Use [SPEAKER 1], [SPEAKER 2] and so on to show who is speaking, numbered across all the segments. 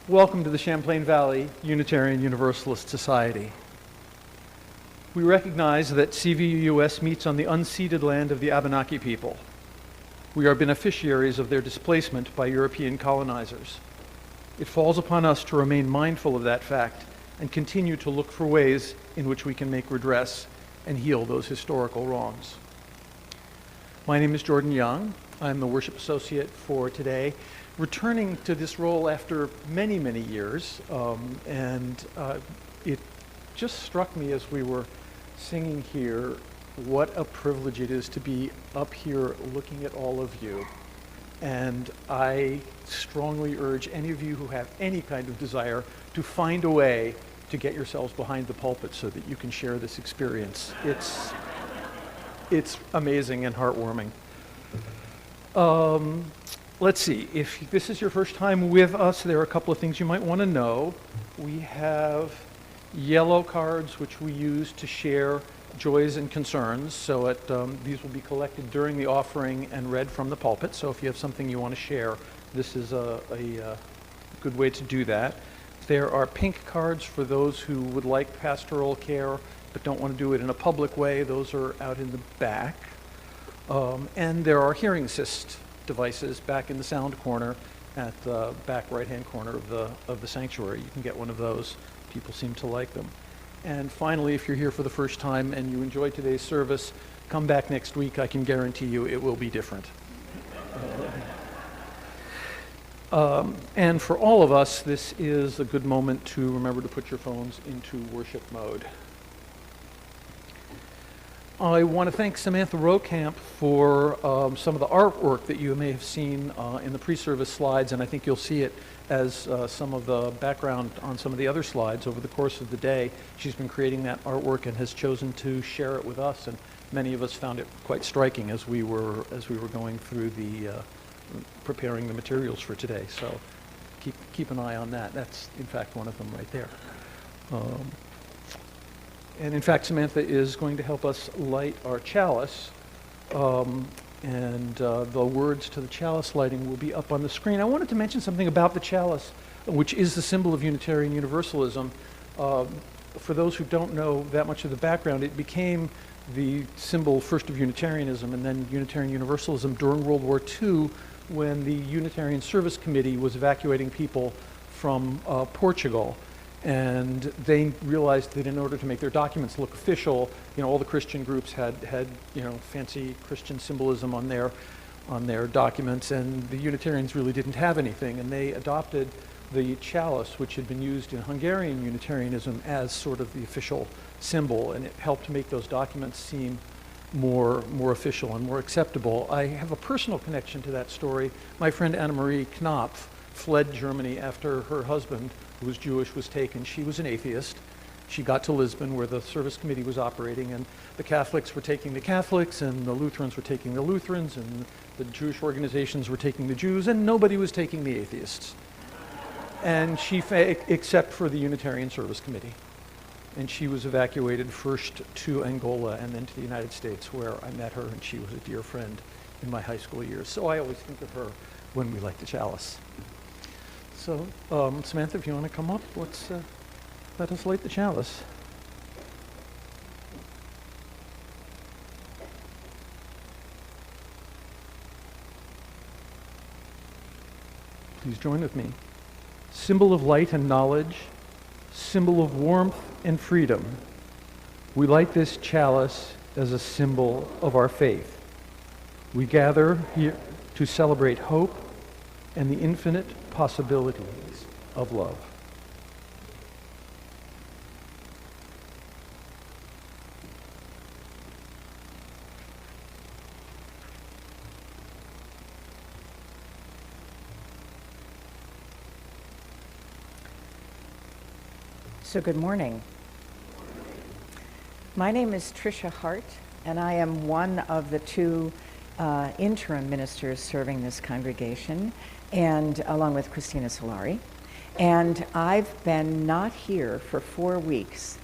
[SPEAKER 1] Welcome to the Champlain Valley Unitarian Universalist Society. We recognize that CVUUS meets on the unceded land of the Abenaki people. We are beneficiaries of their displacement by European colonizers. It falls upon us to remain mindful of that fact and continue to look for ways in which we can make redress and heal those historical wrongs. My name is Jordan Young. I'm the worship associate for today, returning to this role after many, many years, it just struck me as we were singing here what a privilege it is to be up here looking at all of you. And I strongly urge any of you who have any kind of desire to find a way to get yourselves behind the pulpit so that you can share this experience. It's amazing and heartwarming. Let's see, if this is your first time with us, there are a couple of things you might want to know. We have yellow cards which we use to share joys and concerns. So these will be collected during the offering and read from the pulpit. So if you have something you want to share, this is a good way to do that. There are pink cards for those who would like pastoral care but don't want to do it in a public way. Those are out in the back. And there are hearing assist devices back in the sound corner at the back right-hand corner of the sanctuary. You can get one of those. People seem to like them. And finally, if you're here for the first time and you enjoyed today's service, come back next week. I can guarantee you it will be different. And for all of us, this is a good moment to remember to put your phones into worship mode. I want to thank Samantha Rokamp for some of the artwork that you may have seen in the pre-service slides, and I think you'll see it as some of the background on some of the other slides over the course of the day. She's been creating that artwork and has chosen to share it with us, and many of us found it quite striking as we were going through the preparing the materials for today. So keep an eye on that. That's in fact one of them right there. And in fact, Samantha is going to help us light our chalice. The words to the chalice lighting will be up on the screen. I wanted to mention something about the chalice, which is the symbol of Unitarian Universalism. For those who don't know that much of the background, it became the symbol first of Unitarianism and then Unitarian Universalism during World War II, when the Unitarian Service Committee was evacuating people from Portugal. And they realized that in order to make their documents look official, all the Christian groups had fancy Christian symbolism on their documents, and the Unitarians really didn't have anything. And they adopted the chalice, which had been used in Hungarian Unitarianism, as sort of the official symbol, and it helped make those documents seem more official and more acceptable. I have a personal connection to that story. My friend Anna Marie Knopf fled Germany after her husband, who was Jewish, was taken. She was an atheist. She got to Lisbon, where the service committee was operating, and the Catholics were taking the Catholics, and the Lutherans were taking the Lutherans, and the Jewish organizations were taking the Jews, and nobody was taking the atheists. And except for the Unitarian Service Committee. And she was evacuated first to Angola and then to the United States, where I met her, and she was a dear friend in my high school years. So I always think of her when we light the chalice. So, Samantha, if you want to come up, let us light the chalice. Please join with me. Symbol of light and knowledge, symbol of warmth and freedom. We light this chalice as a symbol of our faith. We gather here to celebrate hope and the infinite possibilities of love.
[SPEAKER 2] So good morning. My name is Tricia Hart, and I am one of the two interim ministers serving this congregation, and along with Christina Solari. And I've been not here for 4 weeks,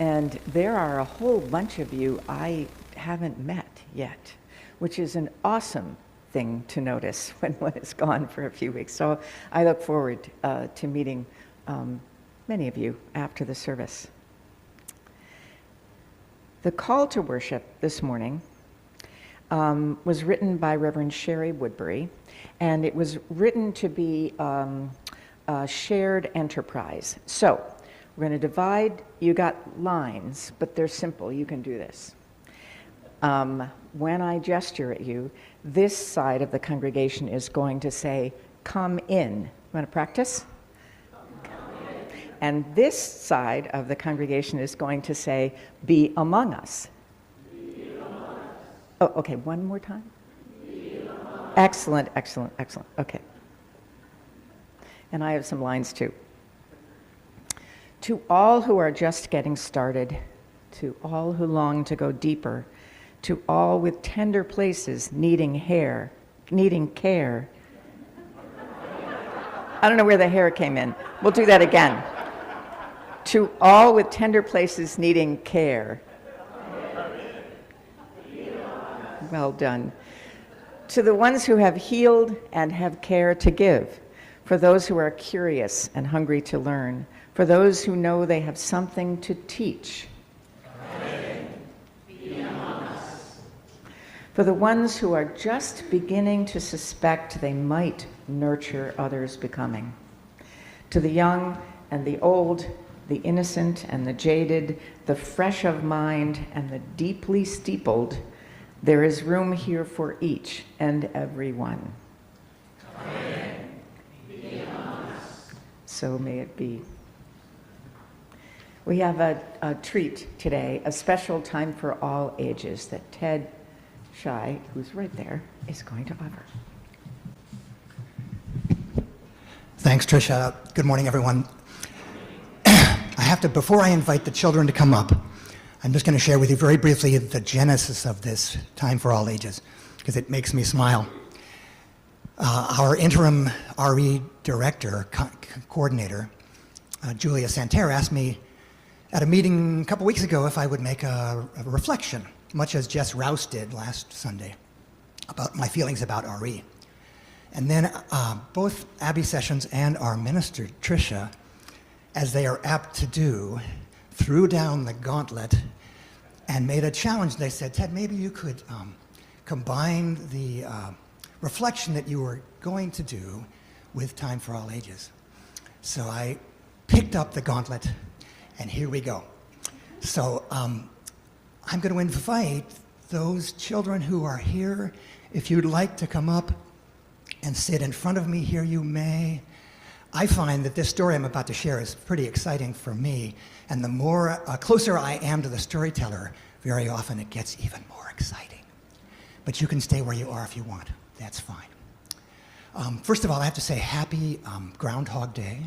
[SPEAKER 2] and there are a whole bunch of you I haven't met yet, which is an awesome thing to notice when one is gone for a few weeks. So I look forward to meeting many of you after the service. The call to worship this morning was written by Reverend Sherry Woodbury, and it was written to be a shared enterprise. So we're going to divide. You got lines, but they're simple. You can do this. When I gesture at you, this side of the congregation is going to say, "Come in." You want to practice? And this side of the congregation is going to say, "Be among us." Be among us. Oh, okay, one more time. Be among us. Excellent, excellent, excellent. Okay. And I have some lines too. To all who are just getting started, to all who long to go deeper, to all with tender places needing care. I don't know where the hair came in. We'll do that again. To all with tender places needing care. Well done. To the ones who have healed and have care to give, for those who are curious and hungry to learn, for those who know they have something to teach. For the ones who are just beginning to suspect they might nurture others' becoming. To the young and the old, the innocent and the jaded, the fresh of mind and the deeply steepled, there is room here for each and every one. So may it be. We have a treat today, a special time for all ages that Ted Scheu, who's right there, is going to offer.
[SPEAKER 3] Thanks, Tricia. Good morning, everyone. Before I invite the children to come up, I'm just going to share with you very briefly the genesis of this Time for All Ages, because it makes me smile. Our interim RE director, coordinator, Julia Santerre, asked me at a meeting a couple weeks ago if I would make a reflection, much as Jess Rouse did last Sunday, about my feelings about RE. And then both Abby Sessions and our minister, Tricia, as they are apt to do, threw down the gauntlet and made a challenge. They said, "Ted, maybe you could combine the reflection that you were going to do with Time for All Ages." So I picked up the gauntlet, and here we go. So I'm going to invite those children who are here. If you'd like to come up and sit in front of me here, you may. I find that this story I'm about to share is pretty exciting for me, and the more closer I am to the storyteller, very often it gets even more exciting. But you can stay where you are if you want. That's fine. First of all, I have to say happy Groundhog Day.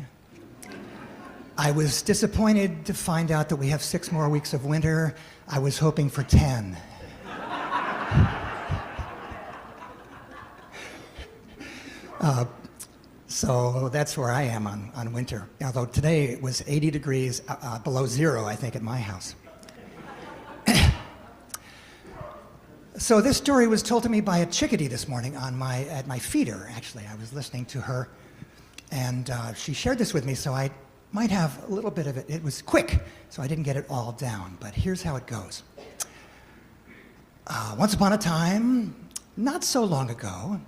[SPEAKER 3] I was disappointed to find out that we have 6 more weeks of winter. I was hoping for 10. So that's where I am on winter. Although today it was 80 degrees below zero, I think, at my house. So this story was told to me by a chickadee this morning at my feeder, actually. I was listening to her, and she shared this with me, so I might have a little bit of it. It was quick, so I didn't get it all down, but here's how it goes. Once upon a time, not so long ago,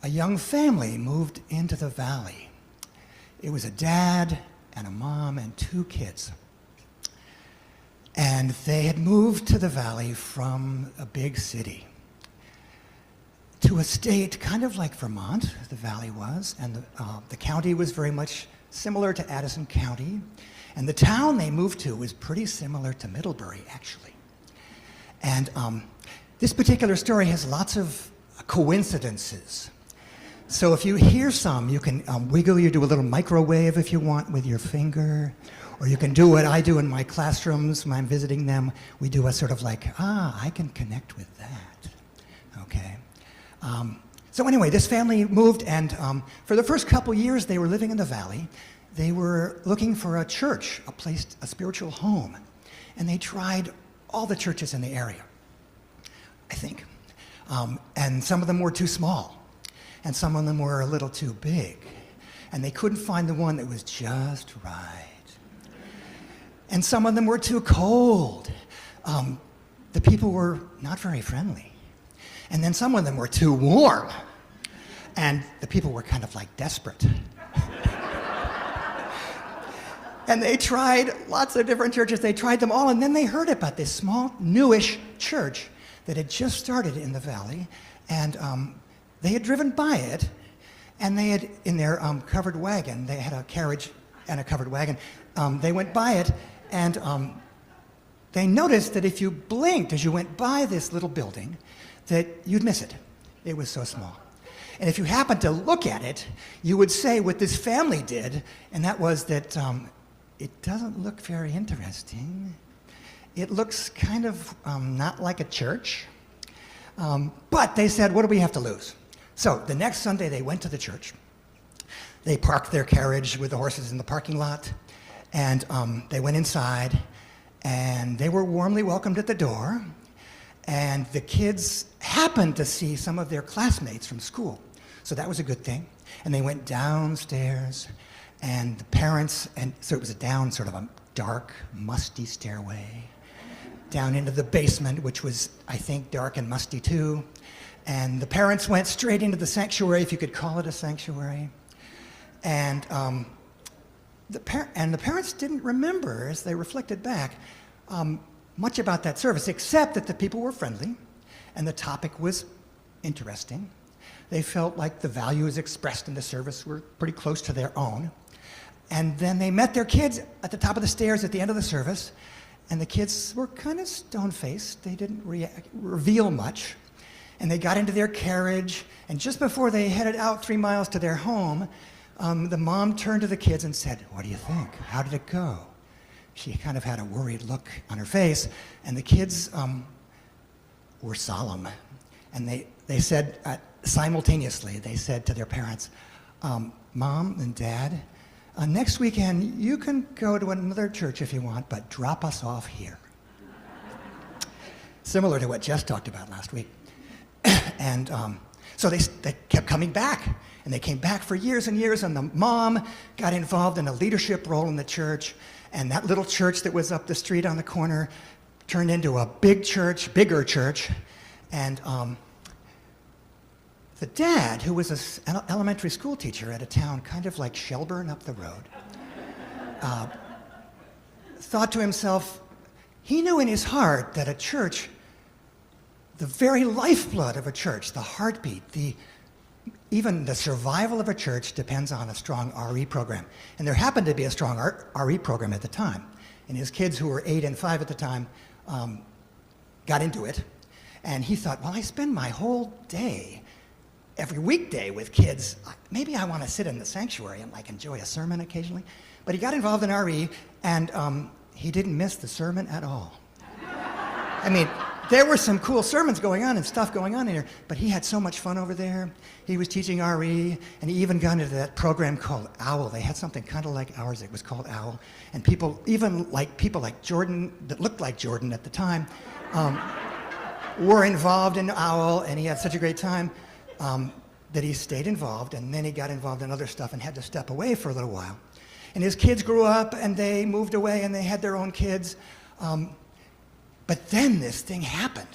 [SPEAKER 3] a young family moved into the valley. It was a dad and a mom and 2 kids. And they had moved to the valley from a big city to a state kind of like Vermont, the valley was, and the county was very much similar to Addison County. And the town they moved to was pretty similar to Middlebury, actually. And this particular story has lots of coincidences. So if you hear some, you can wiggle, you do a little microwave if you want with your finger, or you can do what I do in my classrooms when I'm visiting them. We do a sort of like, I can connect with that, okay? So anyway, this family moved, and for the first couple years they were living in the valley. They were looking for a church, a place, a spiritual home, and they tried all the churches in the area, I think. And some of them were too small, and some of them were a little too big, and they couldn't find the one that was just right. And some of them were too cold. The people were not very friendly. And then some of them were too warm, and the people were kind of like desperate. And they tried lots of different churches. They tried them all, and then they heard about this small, newish church that had just started in the valley, and they had driven by it, and they had, in their covered wagon, they had a carriage and a covered wagon, they went by it, and they noticed that if you blinked as you went by this little building, that you'd miss it. It was so small. And if you happened to look at it, you would say what this family did, and that was that it doesn't look very interesting. It looks kind of not like a church. But they said, what do we have to lose? So the next Sunday they went to the church. They parked their carriage with the horses in the parking lot, and they went inside, and they were warmly welcomed at the door. And the kids happened to see some of their classmates from school. So that was a good thing. And they went downstairs, and the parents, and so it was a down sort of a dark, musty stairway, down into the basement, which was, I think, dark and musty too. And the parents went straight into the sanctuary, if you could call it a sanctuary. And the parents didn't remember, as they reflected back, much about that service, except that the people were friendly, and the topic was interesting. They felt like the values expressed in the service were pretty close to their own. And then they met their kids at the top of the stairs at the end of the service, and the kids were kind of stone-faced. They didn't reveal much. And they got into their carriage, and just before they headed out 3 miles to their home, the mom turned to the kids and said, "What do you think? How did it go?" She kind of had a worried look on her face, and the kids were solemn. And they said, simultaneously, they said to their parents, "Mom and Dad, next weekend you can go to another church if you want, but drop us off here." Similar to what Jess talked about last week. And so they kept coming back, and they came back for years and years, and the mom got involved in a leadership role in the church, and that little church that was up the street on the corner turned into a big church, bigger church, and the dad, who was an elementary school teacher at a town kind of like Shelburne up the road, thought to himself, he knew in his heart that a church, the very lifeblood of a church, the heartbeat, even the survival of a church depends on a strong RE program. And there happened to be a strong RE program at the time. And his kids, who were 8 and 5 at the time, got into it. And he thought, well, I spend my whole day, every weekday with kids. Maybe I want to sit in the sanctuary and like enjoy a sermon occasionally. But he got involved in RE, and he didn't miss the sermon at all. I mean, there were some cool sermons going on and stuff going on in here, but he had so much fun over there. He was teaching RE, and he even got into that program called OWL. They had something kind of like ours. It was called OWL. And people, even like people like Jordan, that looked like Jordan at the time, were involved in OWL, and he had such a great time that he stayed involved, and then he got involved in other stuff and had to step away for a little while. And his kids grew up, and they moved away, and they had their own kids. But then this thing happened.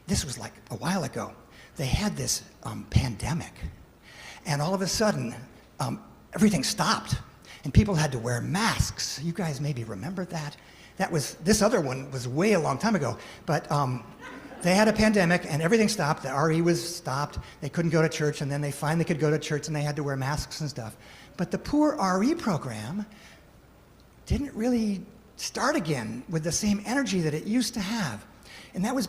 [SPEAKER 3] This was like a while ago. They had this pandemic, and all of a sudden, everything stopped, and people had to wear masks. You guys maybe remember that. This other one was way a long time ago, but they had a pandemic, and everything stopped. The RE was stopped. They couldn't go to church, and then they finally could go to church, and they had to wear masks and stuff. But the poor RE program didn't really start again with the same energy that it used to have. And that was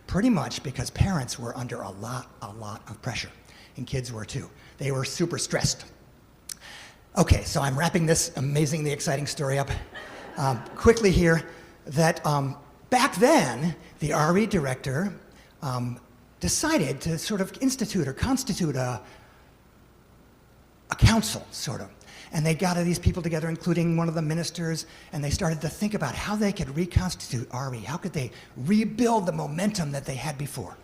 [SPEAKER 3] pretty much because parents were under a lot of pressure, and kids were too. They were super stressed. Okay, so I'm wrapping this amazingly exciting story up quickly here, that back then, the RE director decided to sort of institute or constitute a council, sort of. And they got these people together, including one of the ministers, and they started to think about how they could reconstitute RE. How could they rebuild the momentum that they had before?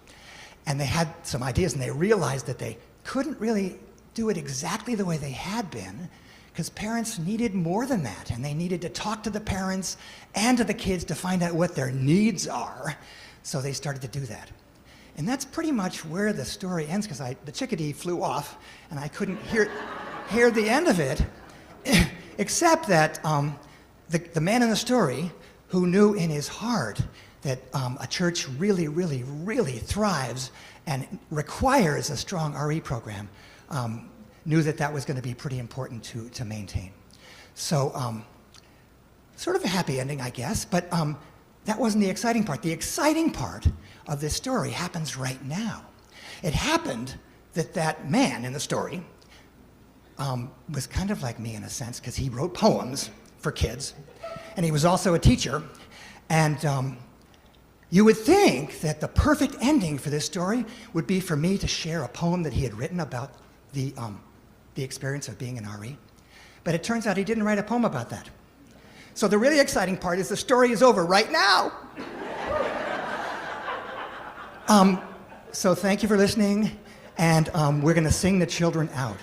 [SPEAKER 3] And they had some ideas, and they realized that they couldn't really do it exactly the way they had been, because parents needed more than that, and they needed to talk to the parents and to the kids to find out what their needs are. So they started to do that. And that's pretty much where the story ends, because the chickadee flew off, and I couldn't hear the end of it, except that the man in the story, who knew in his heart that a church really, really, really thrives and requires a strong RE program, knew that that was going to be pretty important to maintain. So sort of a happy ending, I guess, but that wasn't the exciting part. The exciting part of this story happens right now. It happened that man in the story was kind of like me in a sense, because he wrote poems for kids, and he was also a teacher, and you would think that the perfect ending for this story would be for me to share a poem that he had written about the experience of being an RE. But it turns out he didn't write a poem about that. So the really exciting part is the story is over right now. So thank you for listening, and we're going to sing the children out.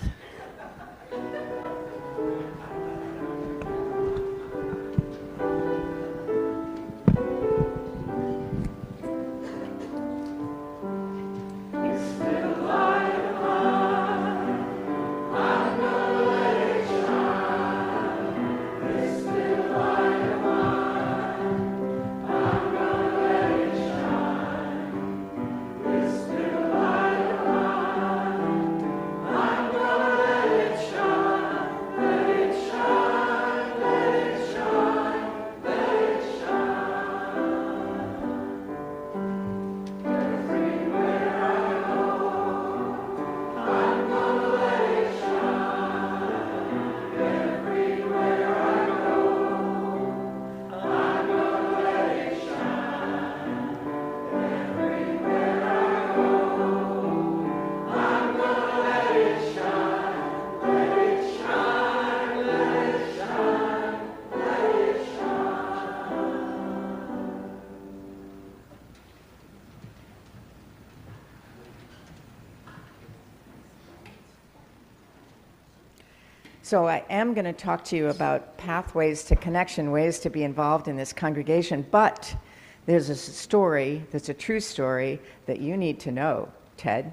[SPEAKER 2] So I am going to talk to you about pathways to connection, ways to be involved in this congregation, but there's a story that's a true story that you need to know, Ted.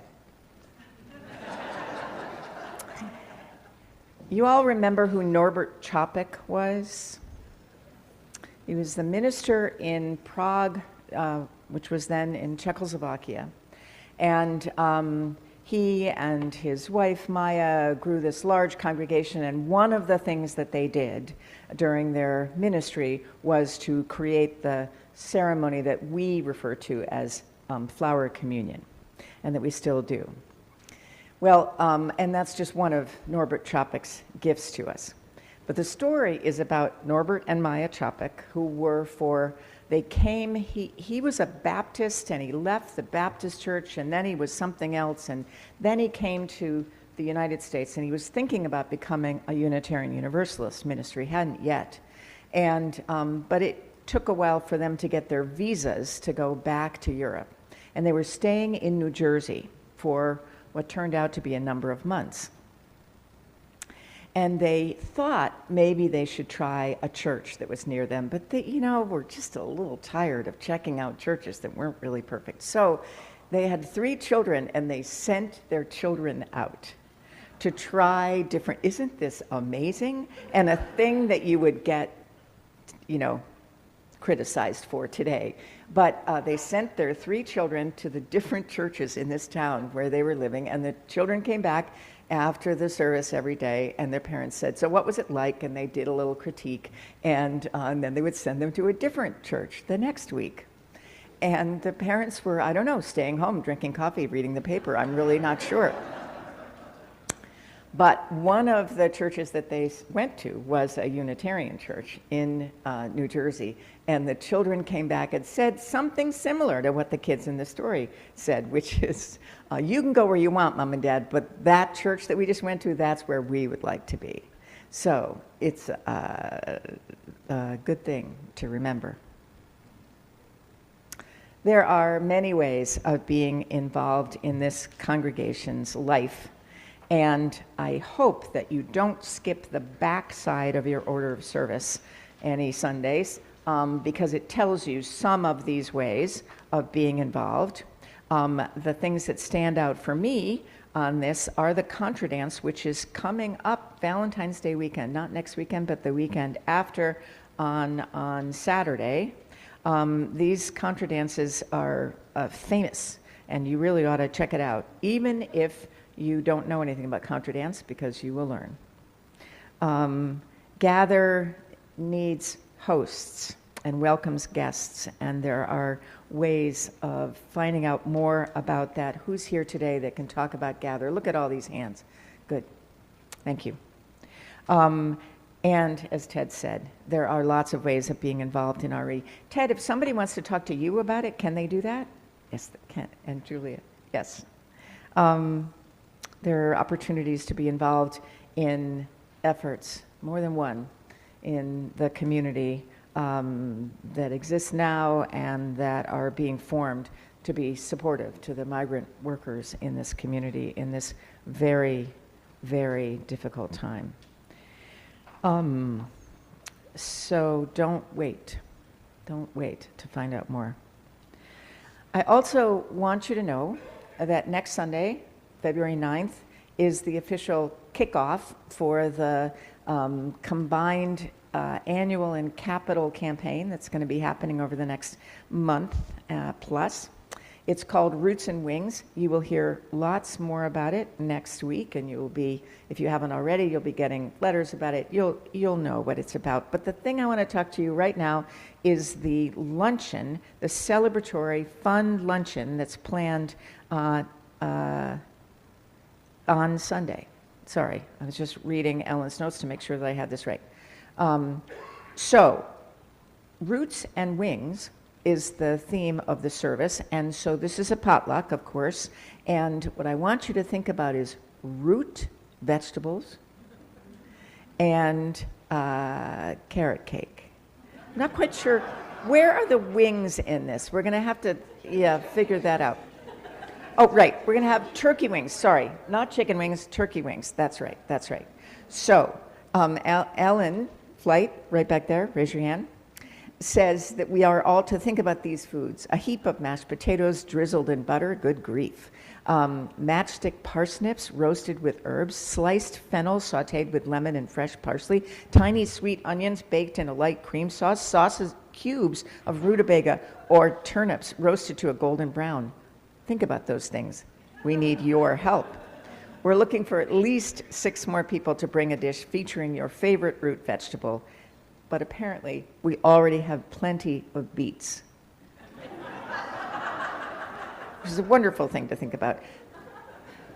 [SPEAKER 2] You all remember who Norbert Čapek was? He was the minister in Prague, which was then in Czechoslovakia. And he and his wife, Maya, grew this large congregation, and one of the things that they did during their ministry was to create the ceremony that we refer to as flower communion, and that we still do. Well, and that's just one of Norbert Čapek's gifts to us. But the story is about Norbert and Maya Čapek, who were he was a Baptist, and he left the Baptist church, and then he was something else, and then he came to the United States, and he was thinking about becoming a Unitarian Universalist ministry. He hadn't yet. And, but it took a while for them to get their visas to go back to Europe. And they were staying in New Jersey for what turned out to be a number of months. And they thought maybe they should try a church that was near them, but they, were just a little tired of checking out churches that weren't really perfect. So they had 3 children, and they sent their children out to try different, isn't this amazing? And a thing that you would get, criticized for today. But they sent their 3 children to the different churches in this town where they were living, and the children came back after the service every day, and their parents said, so what was it like? And they did a little critique, and then they would send them to a different church the next week. And the parents were, I don't know, staying home, drinking coffee, reading the paper. I'm really not sure. But one of the churches that they went to was a Unitarian church in New Jersey, and the children came back and said something similar to what the kids in the story said, which is, you can go where you want, Mom and Dad, but that church that we just went to, that's where we would like to be. So it's a good thing to remember. There are many ways of being involved in this congregation's life, and I hope that you don't skip the backside of your order of service any Sundays, because it tells you some of these ways of being involved. The things that stand out for me on this are the contra dance, which is coming up Valentine's Day weekend, not next weekend, but the weekend after on Saturday. These contra dances are famous, and you really ought to check it out, even if you don't know anything about contra dance, because you will learn. Gather needs hosts and welcomes guests, and there are ways of finding out more about that. Who's here today that can talk about Gather? Look at all these hands. Good. Thank you. And as Ted said, there are lots of ways of being involved in RE. Ted, if somebody wants to talk to you about it, can they do that? Yes, they can. And Julia, yes. There are opportunities to be involved in efforts, more than one, in the community that exists now and that are being formed to be supportive to the migrant workers in this community in this very, very difficult time. So don't wait to find out more. I also want you to know that next Sunday, February 9th, is the official kickoff for the combined annual and capital campaign that's going to be happening over the next month plus. It's called Roots and Wings. You will hear lots more about it next week, and you will be, if you haven't already, you'll be getting letters about it. You'll know what it's about. But the thing I want to talk to you right now is the luncheon, the celebratory fun luncheon that's planned on Sunday. Sorry, I was just reading Ellen's notes to make sure that I had this right. So, Roots and Wings is the theme of the service, and so this is a potluck, of course, and what I want you to think about is root vegetables and carrot cake. I'm not quite sure, where are the wings in this? We're gonna have to, figure that out. Oh, right, we're gonna have turkey wings, sorry, not chicken wings, turkey wings, that's right. So, Ellen Flight, right back there, raise your hand, says that we are all to think about these foods. A heap of mashed potatoes drizzled in butter, good grief. Matchstick parsnips roasted with herbs, sliced fennel sauteed with lemon and fresh parsley, tiny sweet onions baked in a light cream sauce, sauces, cubes of rutabaga or turnips roasted to a golden brown. Think about those things. We need your help. We're looking for at least 6 more people to bring a dish featuring your favorite root vegetable, but apparently we already have plenty of beets, which is a wonderful thing to think about.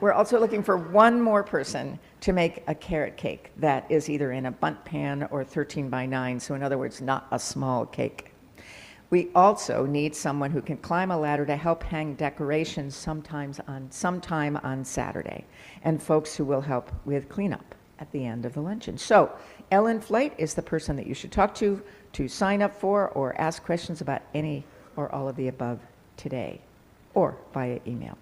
[SPEAKER 2] We're also looking for 1 more person to make a carrot cake that is either in a bundt pan or 13 by 9, so in other words, not a small cake. We also need someone who can climb a ladder to help hang decorations sometime on Saturday, and folks who will help with cleanup at the end of the luncheon. So Ellen Flight is the person that you should talk to sign up for or ask questions about any or all of the above today, or via email.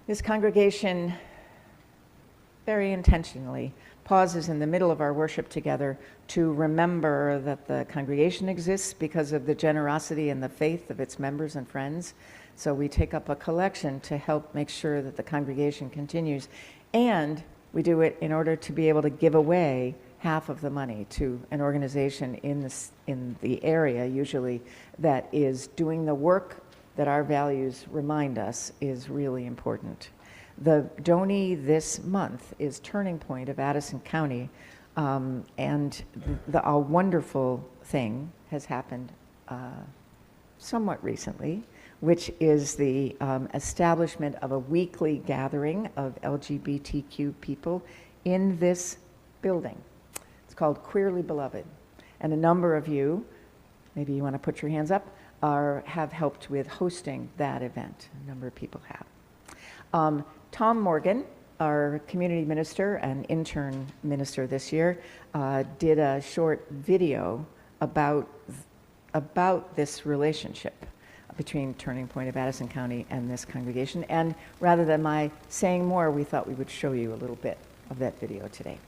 [SPEAKER 2] This congregation very intentionally pauses in the middle of our worship together to remember that the congregation exists because of the generosity and the faith of its members and friends. So we take up a collection to help make sure that the congregation continues, and we do it in order to be able to give away half of the money to an organization in the area, usually, that is doing the work that our values remind us is really important. The donee this month is Turning Point of Addison County, and a wonderful thing has happened somewhat recently, which is the establishment of a weekly gathering of LGBTQ people in this building. It's called Queerly Beloved, and a number of you, maybe you want to put your hands up, have helped with hosting that event. A number of people have. Tom Morgan, our community minister and intern minister this year, did a short video about this relationship between Turning Point of Addison County and this congregation. And rather than my saying more, we thought we would show you a little bit of that video today.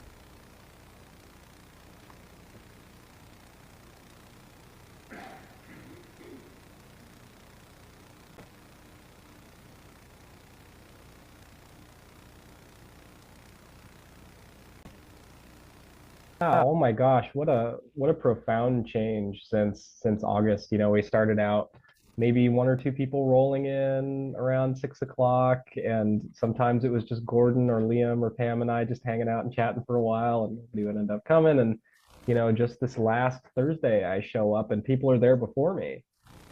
[SPEAKER 4] Oh my gosh, what a profound change since August. You know, we started out maybe one or two people rolling in around 6 o'clock, and sometimes it was just Gordon or Liam or Pam and I just hanging out and chatting for a while, and nobody would end up coming. And you know, just this last Thursday, I show up and people are there before me,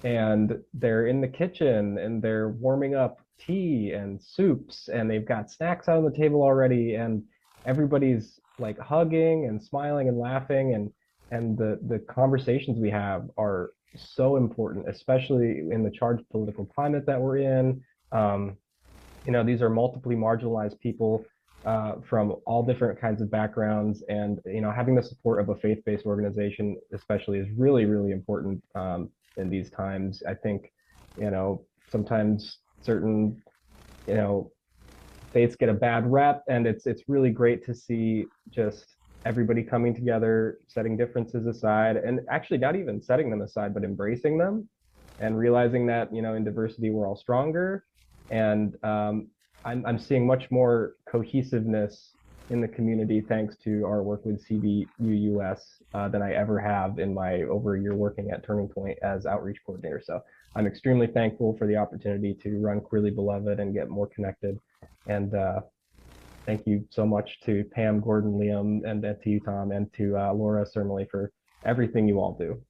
[SPEAKER 4] and they're in the kitchen and they're warming up tea and soups, and they've got snacks out on the table already, and everybody's like hugging and smiling and laughing, and the conversations we have are so important, especially in the charged political climate that we're in. You know, these are multiply marginalized people from all different kinds of backgrounds, and you know, having the support of a faith-based organization especially is really, really important in these times. I think, you know, sometimes certain, you know, faiths get a bad rep, and it's really great to see just everybody coming together, setting differences aside, and actually not even setting them aside, but embracing them, and realizing that, you know, in diversity we're all stronger. And I'm seeing much more cohesiveness in the community thanks to our work with CVUUS than I ever have in my over a year working at Turning Point as outreach coordinator. So I'm extremely thankful for the opportunity to run Queerly Beloved and get more connected. And thank you so much to Pam, Gordon, Liam, and to you, Tom, and to Laura Sermley for everything you all do.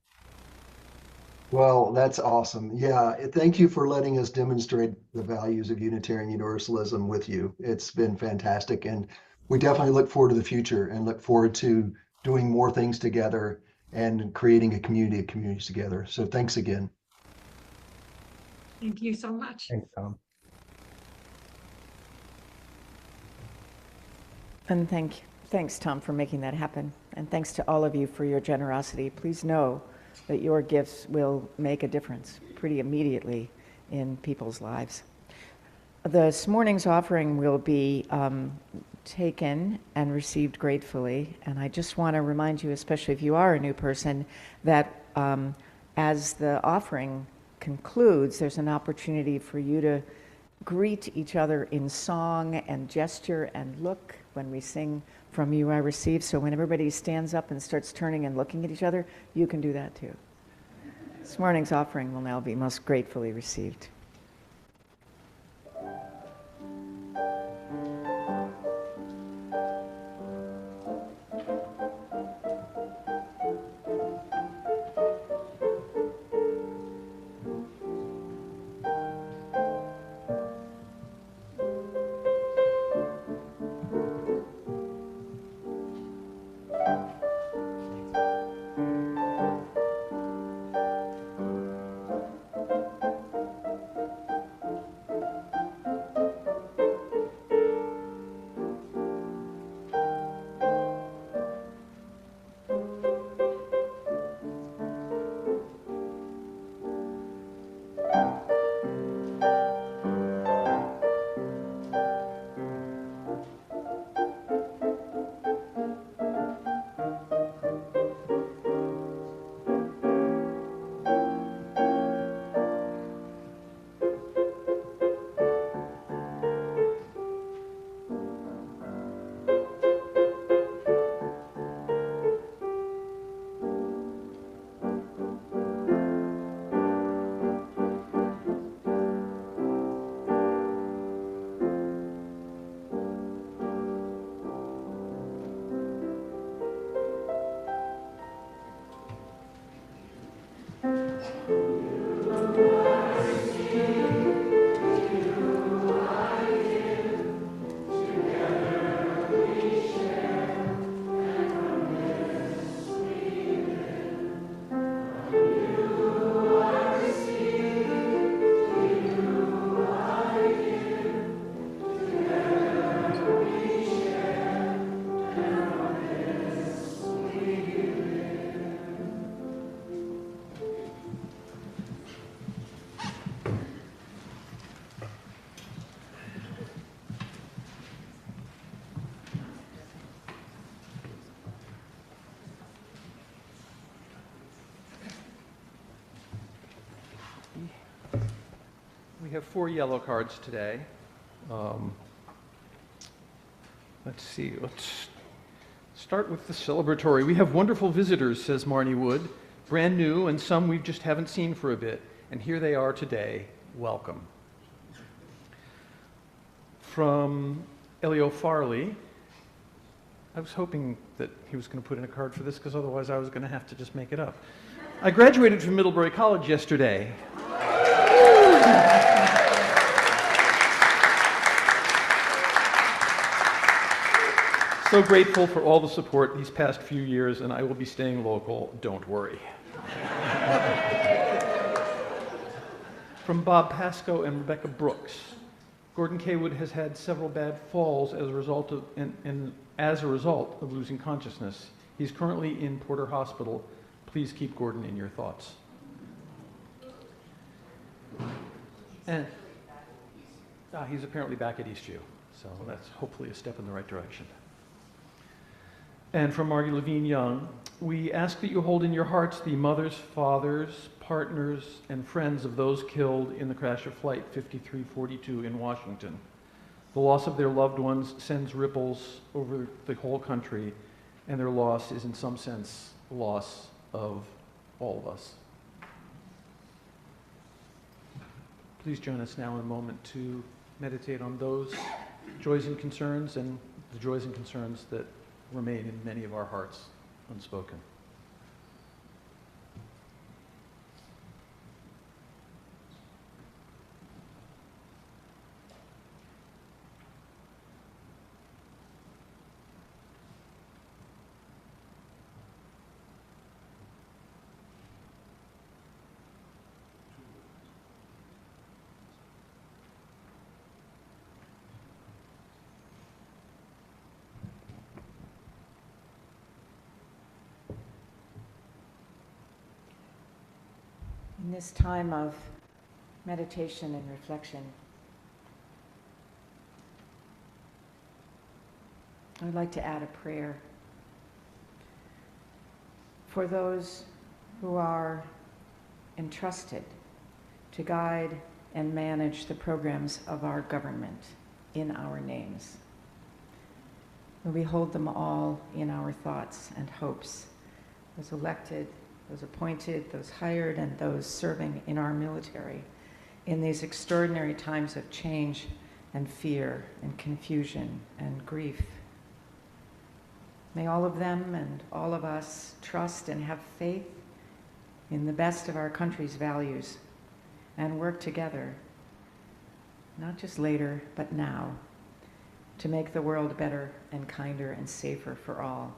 [SPEAKER 5] Well, that's awesome. Yeah, thank you for letting us demonstrate the values of Unitarian Universalism with you. It's been fantastic, and we definitely look forward to the future and look forward to doing more things together and creating a community of communities together. So thanks again.
[SPEAKER 6] Thank you so much.
[SPEAKER 4] Thanks, Tom.
[SPEAKER 2] And thanks, Tom, for making that happen. And thanks to all of you for your generosity. Please know that your gifts will make a difference pretty immediately in people's lives. This morning's offering will be taken and received gratefully. And I just want to remind you, especially if you are a new person, that as the offering concludes, there's an opportunity for you to greet each other in song and gesture and look when we sing From You I Receive. So when everybody stands up and starts turning and looking at each other, you can do that too. This morning's offering will now be most gratefully received.
[SPEAKER 1] have 4 yellow cards today. Let's see, let's start with the celebratory. We have wonderful visitors, says Marnie Wood, brand new and some we just haven't seen for a bit. And here they are today. Welcome. From Elio Farley. I was hoping that he was going to put in a card for this because otherwise I was going to have to just make it up. I graduated from Middlebury College yesterday. So grateful for all the support these past few years, and I will be staying local, don't worry. From Bob Pascoe and Rebecca Brooks. Gordon Kaywood has had several bad falls as a result of losing consciousness. He's currently in Porter Hospital. Please keep Gordon in your thoughts. And he's apparently back at Eastview, so that's hopefully a step in the right direction. And from Margy Young, we ask that you hold in your hearts the mothers, fathers, partners, and friends of those killed in the crash of Flight 5342 in Washington. The loss of their loved ones sends ripples over the whole country, and their loss is in some sense the loss of all of us. Please join us now in a moment to meditate on those joys and concerns and the joys and concerns that remain in many of our hearts unspoken.
[SPEAKER 2] In this time of meditation and reflection, I'd like to add a prayer for those who are entrusted to guide and manage the programs of our government in our names. May we hold them all in our thoughts and hopes, those elected, those appointed, those hired, and those serving in our military in these extraordinary times of change and fear and confusion and grief. May all of them and all of us trust and have faith in the best of our country's values and work together, not just later, but now, to make the world better and kinder and safer for all.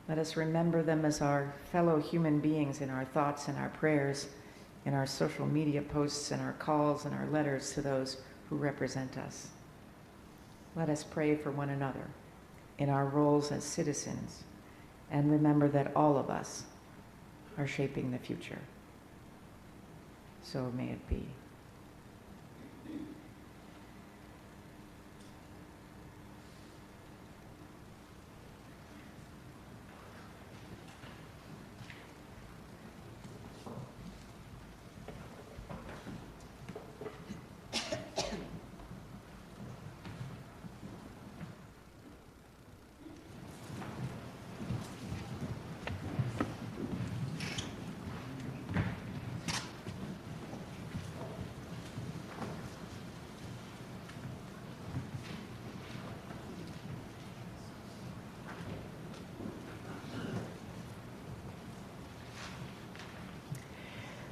[SPEAKER 2] Let us remember them as our fellow human beings in our thoughts and our prayers, in our social media posts and our calls and our letters to those who represent us. Let us pray for one another in our roles as citizens and remember that all of us are shaping the future. So may it be.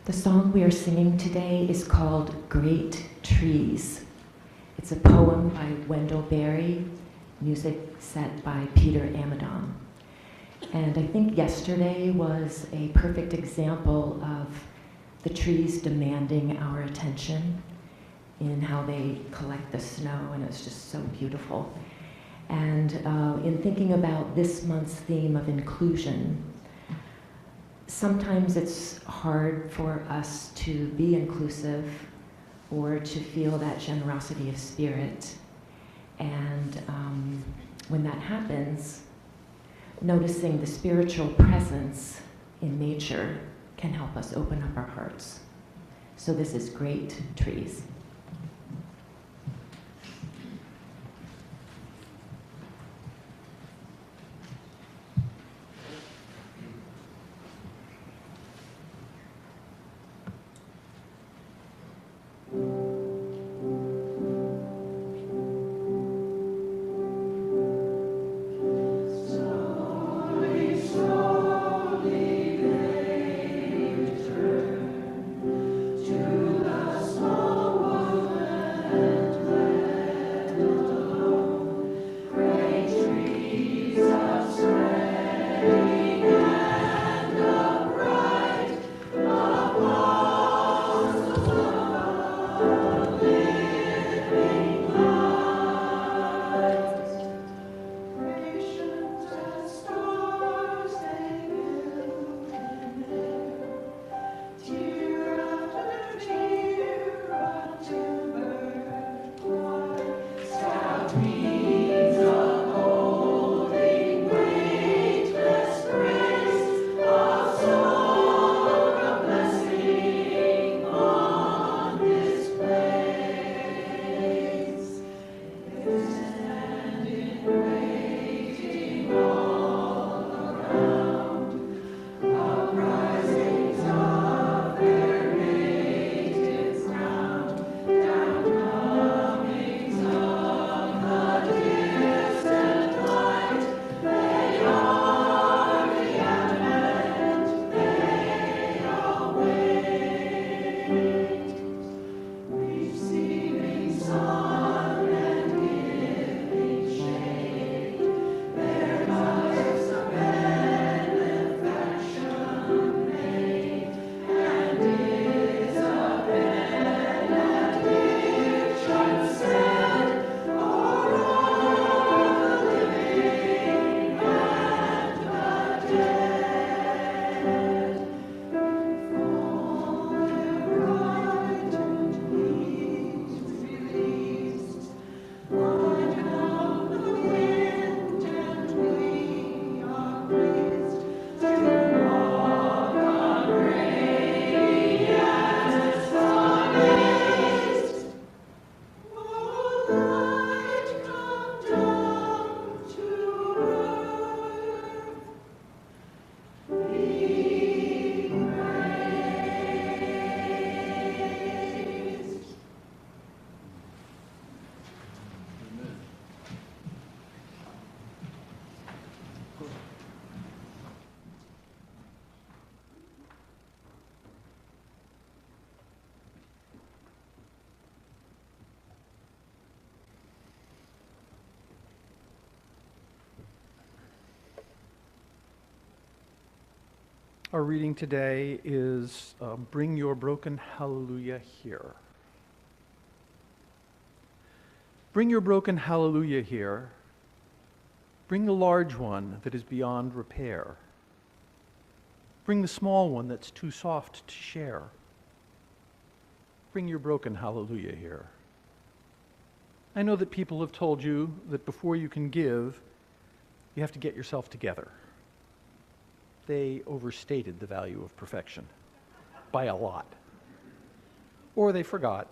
[SPEAKER 6] The song we are singing today is called Great Trees. It's a poem by Wendell Berry, music set by Peter Amidon. And I think yesterday was a perfect example of the trees demanding our attention in how they collect the snow, and it's just so beautiful. And in thinking about this month's theme of inclusion, sometimes it's hard for us to be inclusive or to feel that generosity of spirit. And when that happens, noticing the spiritual presence in nature can help us open up our hearts. So this is Great Trees.
[SPEAKER 1] Our reading today is Bring Your Broken Hallelujah Here. Bring your broken hallelujah here. Bring the large one that is beyond repair. Bring the small one that's too soft to share. Bring your broken hallelujah here. I know that people have told you that before you can give, you have to get yourself together. They overstated the value of perfection by a lot. Or they forgot.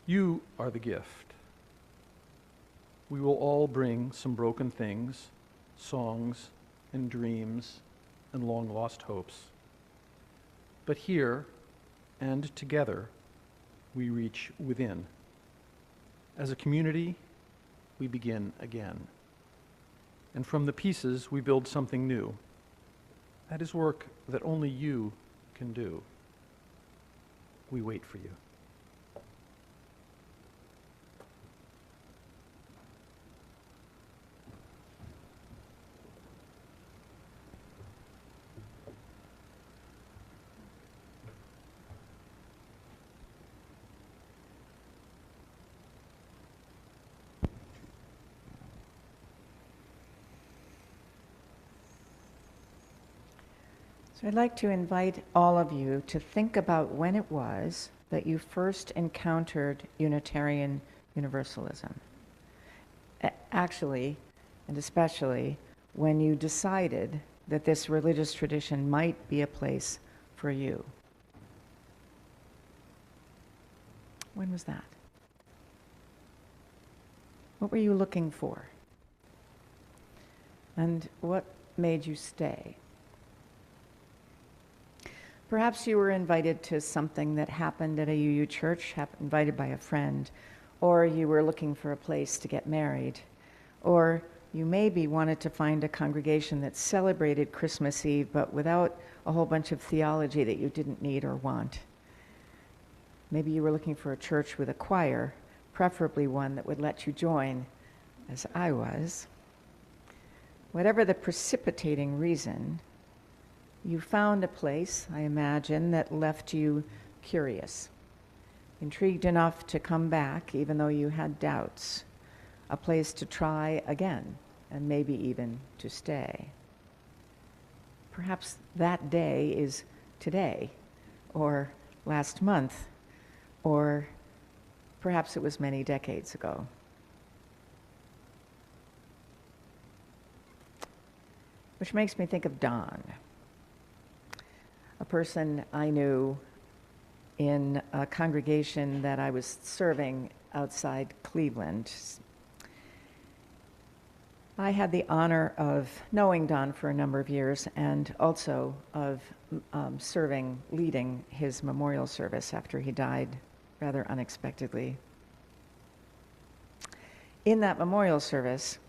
[SPEAKER 1] You are the gift. We will all bring some broken things, songs and dreams and long-lost hopes. But here and together, we reach within. As a community, we begin again. And from the pieces, we build something new. That is work that only you can do. We wait for you.
[SPEAKER 2] So I'd like to invite all of you to think about when it was that you first encountered Unitarian Universalism. Actually, and especially, when you decided that this religious tradition might be a place for you. When was that? What were you looking for? And what made you stay? Perhaps you were invited to something that happened at a UU church, invited by a friend, or you were looking for a place to get married, or you maybe wanted to find a congregation that celebrated Christmas Eve, but without a whole bunch of theology that you didn't need or want. Maybe you were looking for a church with a choir, preferably one that would let you join, as I was. Whatever the precipitating reason, you found a place, I imagine, that left you curious, intrigued enough to come back even though you had doubts, a place to try again, and maybe even to stay. Perhaps that day is today, or last month, or perhaps it was many decades ago. Which makes me think of Don, a person I knew in a congregation that I was serving outside Cleveland. I had the honor of knowing Don for a number of years and also of leading his memorial service after he died rather unexpectedly. In that memorial service,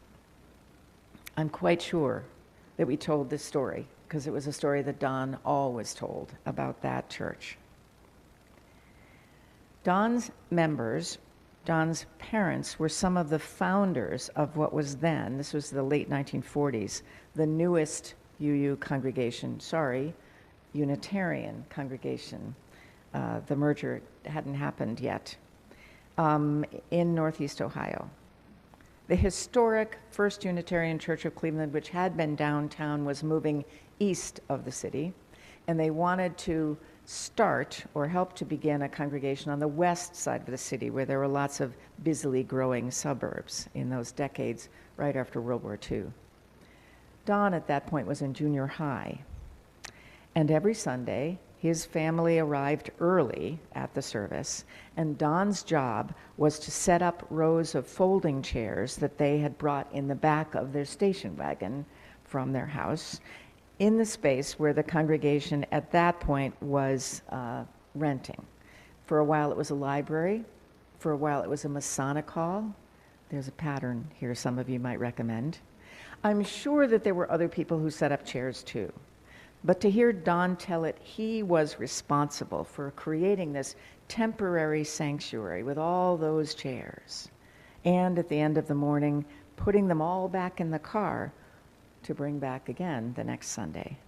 [SPEAKER 2] I'm quite sure that we told this story, because it was a story that Don always told about that church. Don's parents were some of the founders of what was then, this was the late 1940s, the newest Unitarian congregation. The merger hadn't happened yet, in Northeast Ohio. The historic First Unitarian Church of Cleveland, which had been downtown, was moving east of the city, and they wanted to start or help to begin a congregation on the west side of the city, where there were lots of busily growing suburbs in those decades right after World War II. Don at that point was in junior high, and every Sunday his family arrived early at the service, and Don's job was to set up rows of folding chairs that they had brought in the back of their station wagon from their house in the space where the congregation at that point was renting. For a while it was a library, for a while it was a Masonic hall. There's a pattern here some of you might recommend. I'm sure that there were other people who set up chairs too. But to hear Don tell it, he was responsible for creating this temporary sanctuary with all those chairs. And at the end of the morning, putting them all back in the car to bring back again the next Sunday.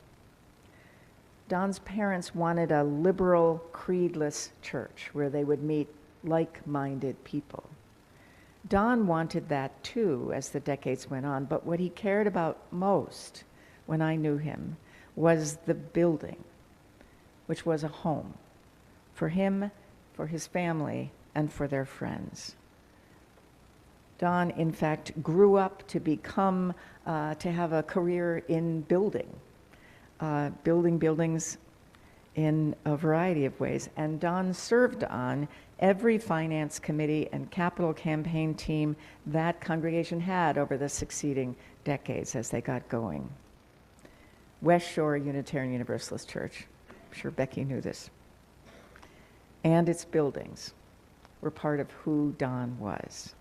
[SPEAKER 2] Don's parents wanted a liberal, creedless church where they would meet like-minded people. Don wanted that too as the decades went on, but what he cared about most when I knew him was the building, which was a home for him, for his family, and for their friends. Don, in fact, grew up to become, to have a career in building buildings in a variety of ways. And Don served on every finance committee and capital campaign team that congregation had over the succeeding decades as they got going. West Shore Unitarian Universalist Church, I'm sure Becky knew this, and its buildings were part of who Don was.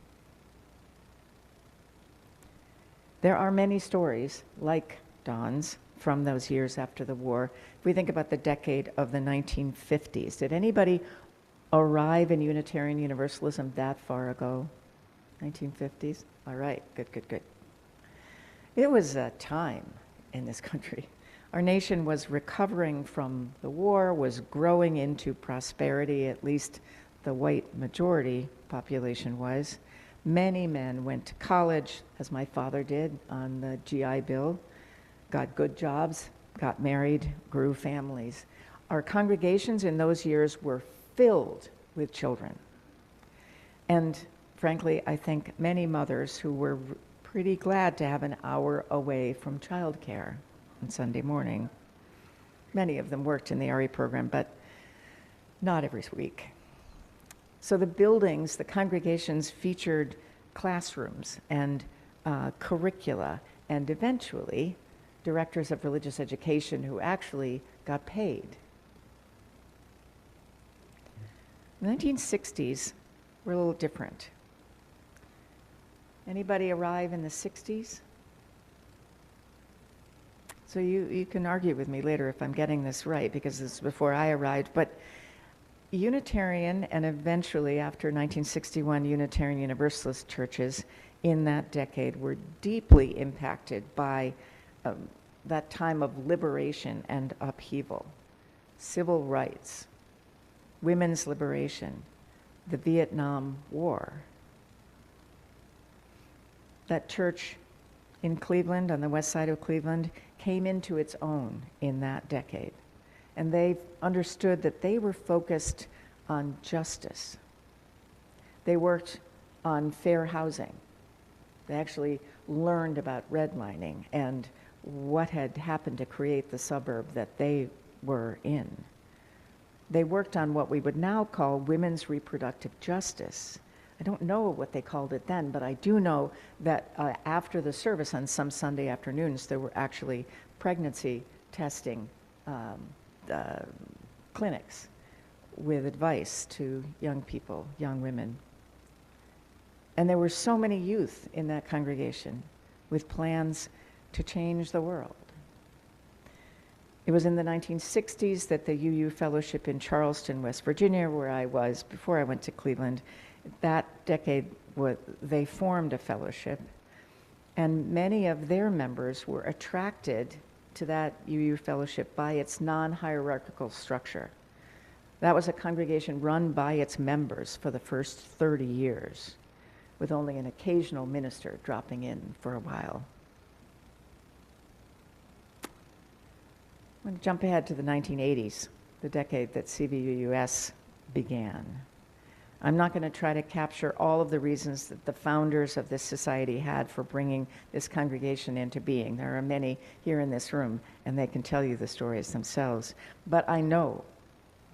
[SPEAKER 2] There are many stories like Don's from those years after the war. If we think about the decade of the 1950s, did anybody arrive in Unitarian Universalism that far ago? 1950s? All right, good. It was a time in this country. Our nation was recovering from the war, was growing into prosperity, at least the white majority population was. Many men went to college, as my father did, on the GI Bill, got good jobs, got married, grew families. Our congregations in those years were filled with children. And frankly, I think many mothers who were pretty glad to have an hour away from childcare on Sunday morning. Many of them worked in the RE program, but not every week. So the buildings, the congregations featured classrooms and curricula, and eventually directors of religious education who actually got paid. The 1960s were a little different. Anybody arrive in the 60s? So you can argue with me later if I'm getting this right, because this is before I arrived, but Unitarian and eventually after 1961 Unitarian Universalist churches in that decade were deeply impacted by that time of liberation and upheaval, civil rights, women's liberation, the Vietnam War. That church in Cleveland, on the west side of Cleveland, came into its own in that decade. And they understood that they were focused on justice. They worked on fair housing. They actually learned about redlining and what had happened to create the suburb that they were in. They worked on what we would now call women's reproductive justice. I don't know what they called it then, but I do know that after the service on some Sunday afternoons, there were actually pregnancy testing clinics with advice to young people, young women. And there were so many youth in that congregation with plans to change the world. It was in the 1960s that the UU Fellowship in Charleston, West Virginia, where I was before I went to Cleveland, that decade they formed a fellowship, and many of their members were attracted to that UU Fellowship by its non-hierarchical structure. That was a congregation run by its members for the first 30 years, with only an occasional minister dropping in for a while. I'm going to jump ahead to the 1980s, the decade that CVUUS began. I'm not going to try to capture all of the reasons that the founders of this society had for bringing this congregation into being. There are many here in this room, and they can tell you the stories themselves. But I know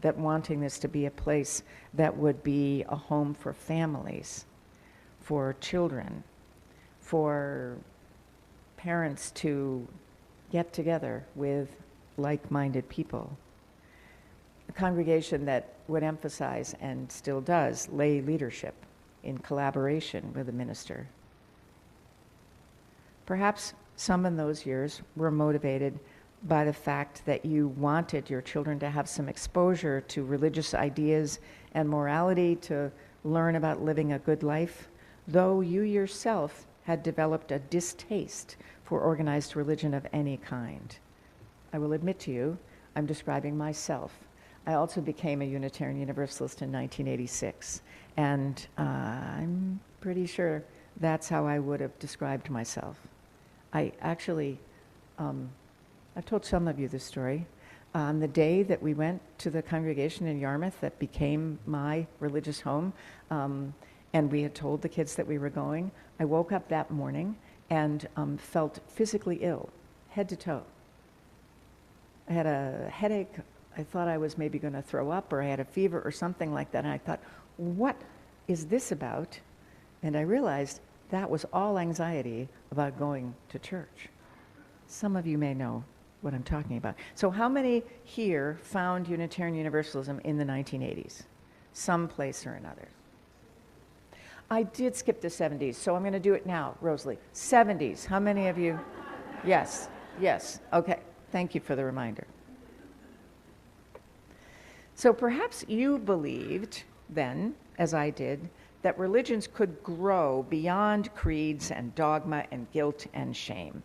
[SPEAKER 2] that wanting this to be a place that would be a home for families, for children, for parents to get together with like-minded people. A congregation that would emphasize, and still does, lay leadership in collaboration with the minister. Perhaps some in those years were motivated by the fact that you wanted your children to have some exposure to religious ideas and morality, to learn about living a good life, though you yourself had developed a distaste for organized religion of any kind. I will admit to you, I'm describing myself. I also became a Unitarian Universalist in 1986, and I'm pretty sure that's how I would have described myself. I actually, I've told some of you this story. On the day that we went to the congregation in Yarmouth that became my religious home, and we had told the kids that we were going, I woke up that morning and felt physically ill, head to toe. I had a headache. I thought I was maybe going to throw up, or I had a fever or something like that. And I thought, what is this about? And I realized that was all anxiety about going to church. Some of you may know what I'm talking about. So how many here found Unitarian Universalism in the 1980s? Some place or another. I did skip the 70s, so I'm going to do it now, Rosalie. 70s, how many of you? Yes, yes, okay. Thank you for the reminder. So perhaps you believed then, as I did, that religions could grow beyond creeds and dogma and guilt and shame,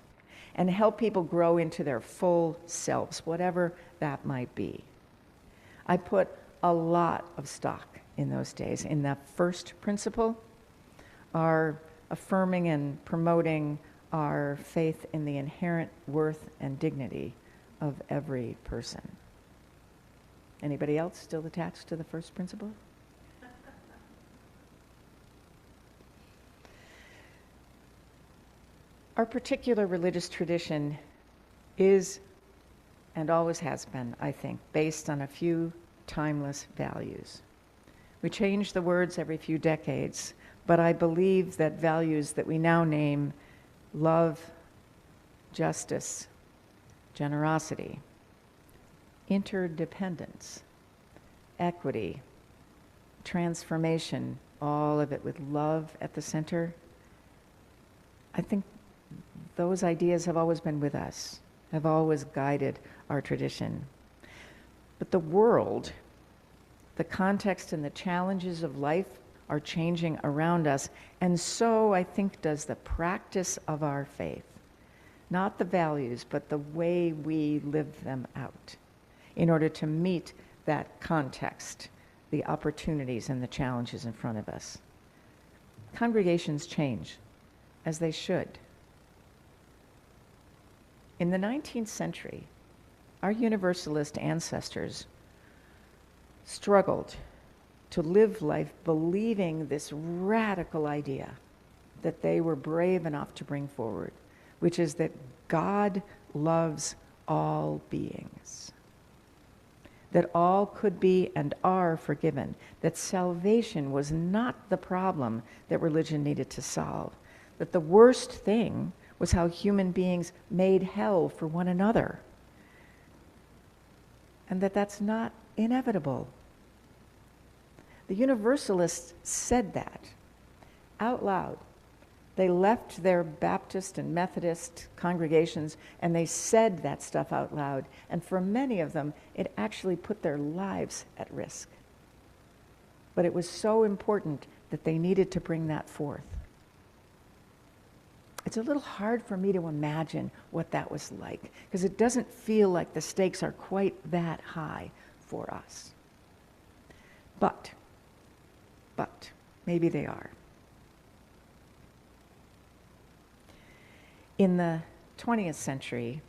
[SPEAKER 2] and help people grow into their full selves, whatever that might be. I put a lot of stock in those days in that first principle, our affirming and promoting our faith in the inherent worth and dignity of every person. Anybody else still attached to the first principle? Our particular religious tradition is, and always has been, I think, based on a few timeless values. We change the words every few decades, but I believe that values that we now name love, justice, generosity, interdependence, equity, transformation, all of it with love at the center, I think those ideas have always been with us, have always guided our tradition. But the world, the context and the challenges of life are changing around us, and so I think does the practice of our faith. Not the values, but the way we live them out in order to meet that context, the opportunities and the challenges in front of us. Congregations change, as they should. In the 19th century, our Universalist ancestors struggled to live life believing this radical idea that they were brave enough to bring forward, which is that God loves all beings, that all could be and are forgiven, that salvation was not the problem that religion needed to solve, that the worst thing was how human beings made hell for one another, and that that's not inevitable. The Universalists said that out loud. They left their Baptist and Methodist congregations and they said that stuff out loud. And for many of them, it actually put their lives at risk. But it was so important that they needed to bring that forth. It's a little hard for me to imagine what that was like, because it doesn't feel like the stakes are quite that high for us. But maybe they are. In the 20th century,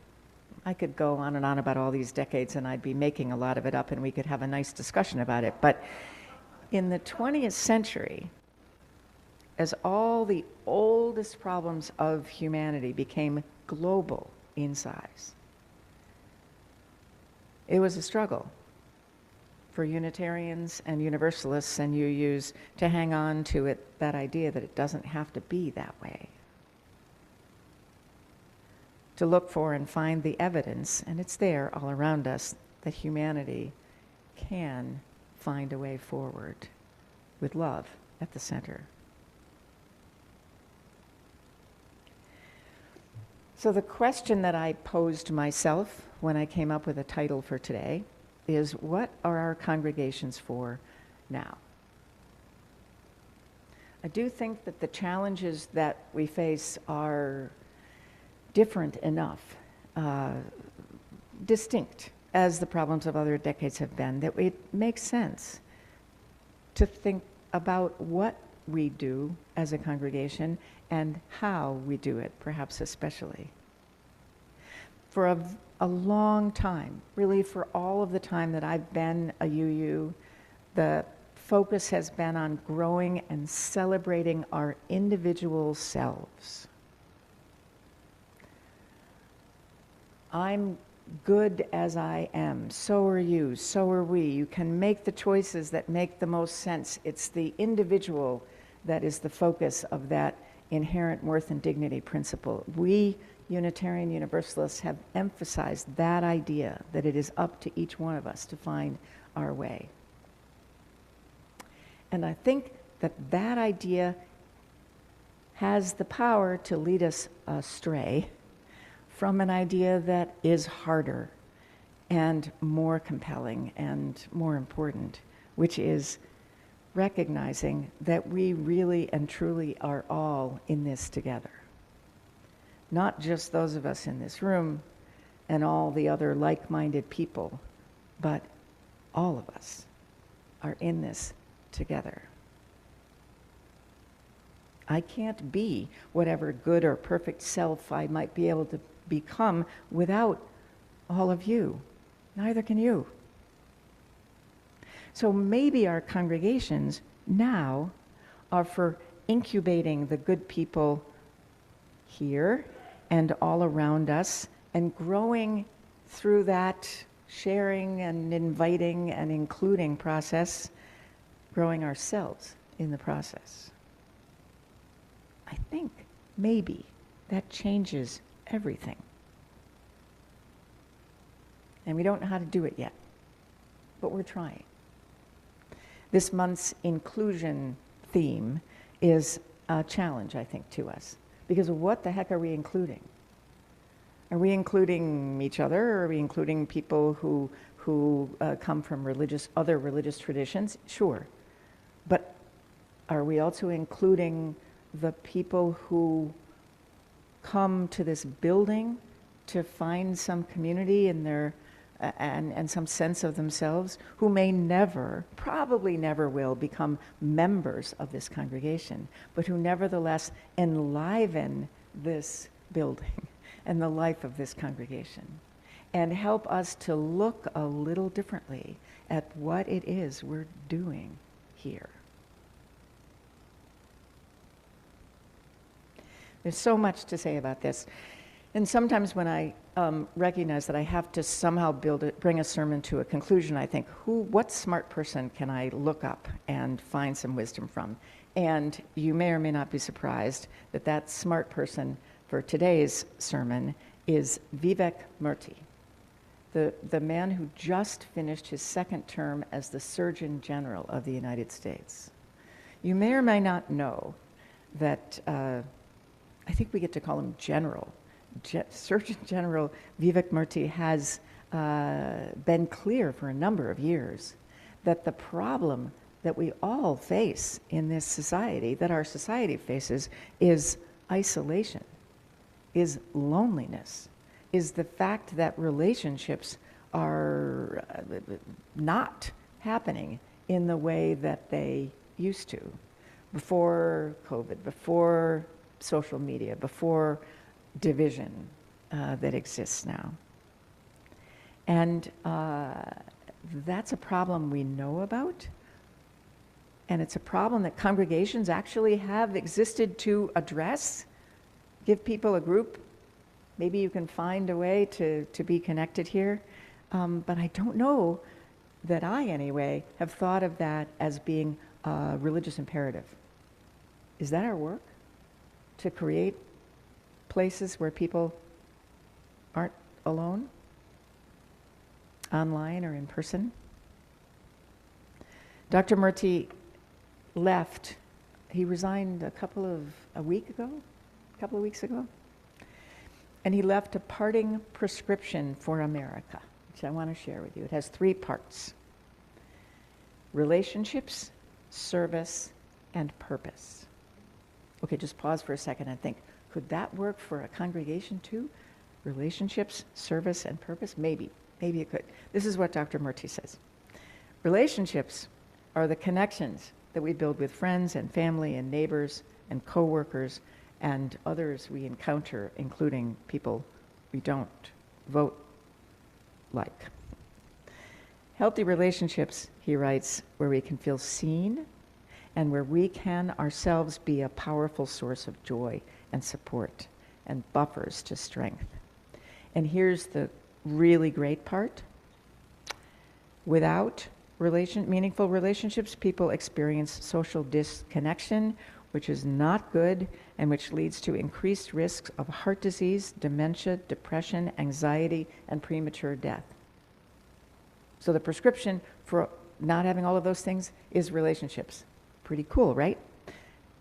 [SPEAKER 2] I could go on and on about all these decades and I'd be making a lot of it up and we could have a nice discussion about it. But in the 20th century, as all the oldest problems of humanity became global in size, it was a struggle for Unitarians and Universalists and UUs to hang on to it, that idea that it doesn't have to be that way. To look for and find the evidence, and it's there all around us, that humanity can find a way forward with love at the center. So the question that I posed myself when I came up with a title for today is, what are our congregations for now? I do think that the challenges that we face are different enough, distinct as the problems of other decades have been, that it makes sense to think about what we do as a congregation and how we do it, perhaps especially. For a long time, really for all of the time that I've been a UU, the focus has been on growing and celebrating our individual selves. I'm good as I am. So are you. So are we. You can make the choices that make the most sense. It's the individual that is the focus of that inherent worth and dignity principle. We Unitarian Universalists have emphasized that idea, that it is up to each one of us to find our way. And I think that that idea has the power to lead us astray from an idea that is harder and more compelling and more important, which is recognizing that we really and truly are all in this together. Not just those of us in this room and all the other like-minded people, but all of us are in this together. I can't be whatever good or perfect self I might be able to become without all of you. Neither can you. So maybe our congregations now are for incubating the good people here and all around us, and growing through that sharing and inviting and including process growing ourselves in the process. I think maybe that changes everything. And we don't know how to do it yet, but we're trying. This month's inclusion theme is a challenge, I think, to us. Because what the heck are we including? Are we including each other? Or are we including people who come from other religious traditions? Sure. But are we also including the people who come to this building to find some community in their and some sense of themselves, who may never, probably never will become members of this congregation, but who nevertheless enliven this building and the life of this congregation, and help us to look a little differently at what it is we're doing here. There's so much to say about this. And sometimes when I recognize that I have to somehow bring a sermon to a conclusion, I think, what smart person can I look up and find some wisdom from? And you may or may not be surprised that that smart person for today's sermon is Vivek Murthy, the man who just finished his second term as the Surgeon General of the United States. You may or may not know that, I think we get to call him General. Surgeon General Vivek Murthy has been clear for a number of years that the problem that we all face in this society, that our society faces, is isolation, is loneliness, is the fact that relationships are not happening in the way that they used to before COVID, before social media, before division that exists now. And that's a problem we know about, and it's a problem that congregations actually have existed to address, give people a group. Maybe you can find a way to be connected here, but I don't know that I, anyway, have thought of that as being a religious imperative. Is that our work? To create places where people aren't alone, online or in person? Dr. Murthy left. He resigned a couple of weeks ago, and he left a parting prescription for America, which I want to share with you. It has 3 parts: relationships, service, and purpose. Okay, just pause for a second and think, could that work for a congregation too? Relationships, service, and purpose? Maybe it could. This is what Dr. Murthy says. Relationships are the connections that we build with friends and family and neighbors and coworkers and others we encounter, including people we don't vote like. Healthy relationships, he writes, where we can feel seen and where we can ourselves be a powerful source of joy and support and buffers to strength. And here's the really great part. Without meaningful relationships, people experience social disconnection, which is not good and which leads to increased risks of heart disease, dementia, depression, anxiety, and premature death. So the prescription for not having all of those things is relationships. Pretty cool, right?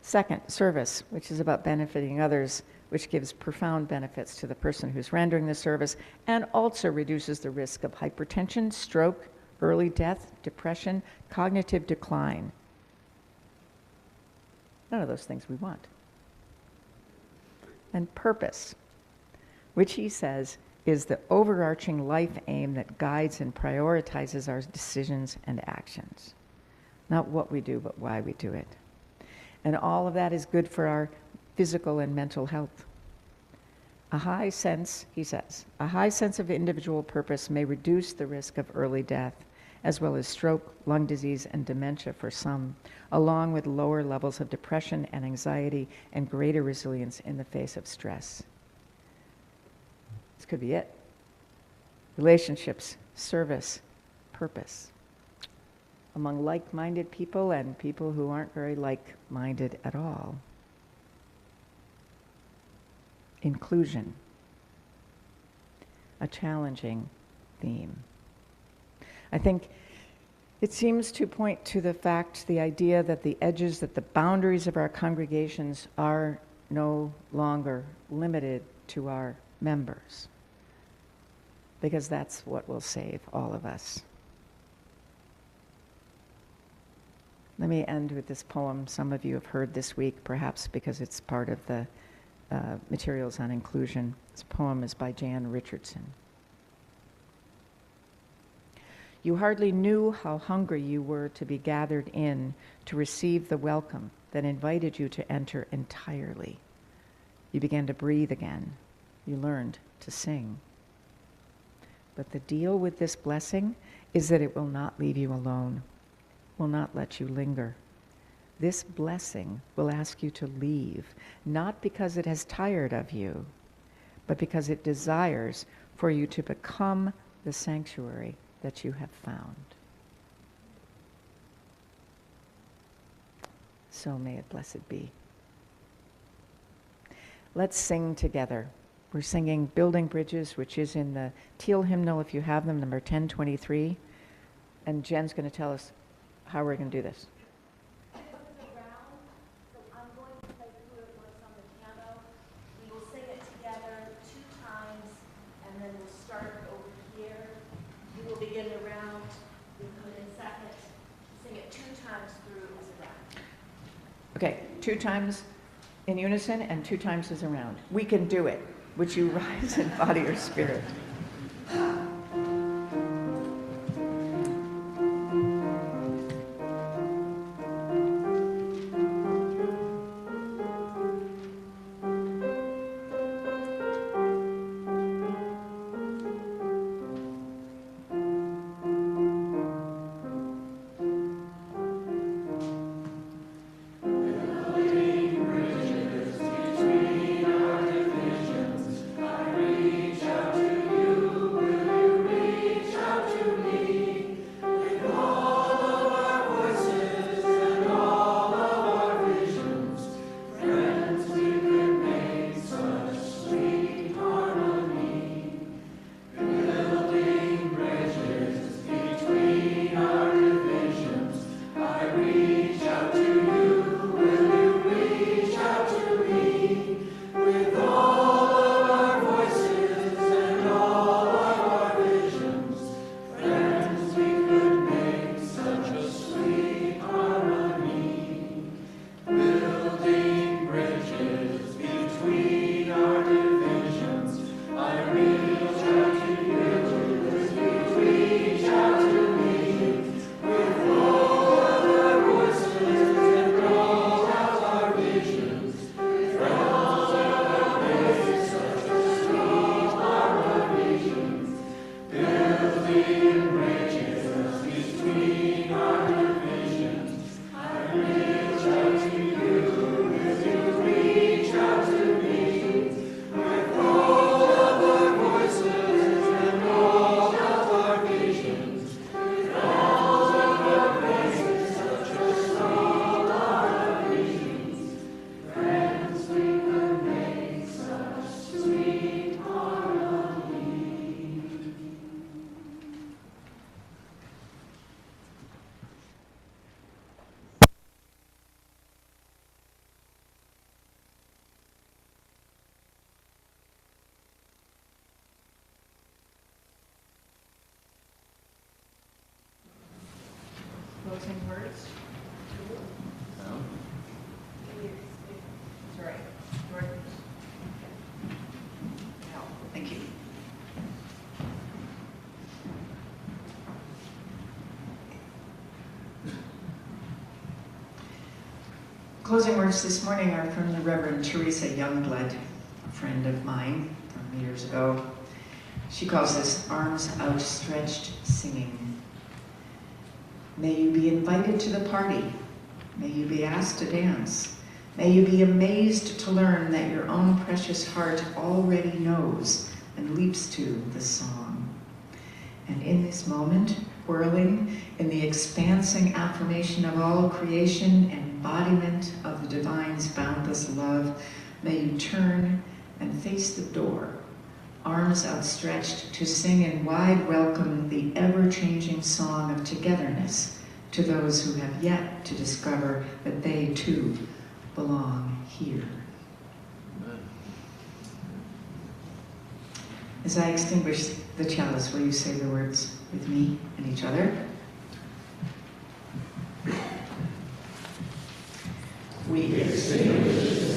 [SPEAKER 2] Second, service, which is about benefiting others, which gives profound benefits to the person who's rendering the service and also reduces the risk of hypertension, stroke, early death, depression, cognitive decline. None of those things we want. And purpose, which he says is the overarching life aim that guides and prioritizes our decisions and actions. Not what we do, but why we do it. And all of that is good for our physical and mental health. A high sense, he says, a high sense of individual purpose may reduce the risk of early death, as well as stroke, lung disease, and dementia for some, along with lower levels of depression and anxiety and greater resilience in the face of stress. This could be it. Relationships, service, purpose. among like-minded people and people who aren't very like-minded at all. Inclusion, a challenging theme. I think it seems to point to the fact, the idea that the edges, that the boundaries of our congregations are no longer limited to our members, because that's what will save all of us. Let me end with this poem some of you have heard this week, perhaps because it's part of the materials on inclusion. This poem is by Jan Richardson. You hardly knew how hungry you were to be gathered in to receive the welcome that invited you to enter entirely. You began to breathe again. You learned to sing. But the deal with this blessing is that it will not leave you alone, will not let you linger. This blessing will ask you to leave, not because it has tired of you, but because it desires for you to become the sanctuary that you have found. So may it blessed be. Let's sing together. We're singing Building Bridges, which is in the Teal hymnal, if you have them, number 1023. And Jen's going to tell us how we're going to do this.
[SPEAKER 6] Begin the round, we come in second, sing it 2 times through as a round.
[SPEAKER 2] Okay, 2 times in unison and 2 times as a round. We can do it. Would you rise in body or spirit? Closing words?
[SPEAKER 7] No.
[SPEAKER 2] Sorry. Jordan. No, thank you. Closing words this morning are from the Reverend Tricia Youngblood, a friend of mine from years ago. She calls this Arms Outstretched Singing. May you be invited to the party. May you be asked to dance. May you be amazed to learn that your own precious heart already knows and leaps to the song. And in this moment,
[SPEAKER 8] whirling in the expansing affirmation of all creation, embodiment of the divine's boundless love, may you turn and face the door, arms outstretched to sing in wide welcome the ever-changing song of togetherness to those who have yet to discover that they too belong here. As I extinguish the chalice, will you say the words with me and each other? We extinguish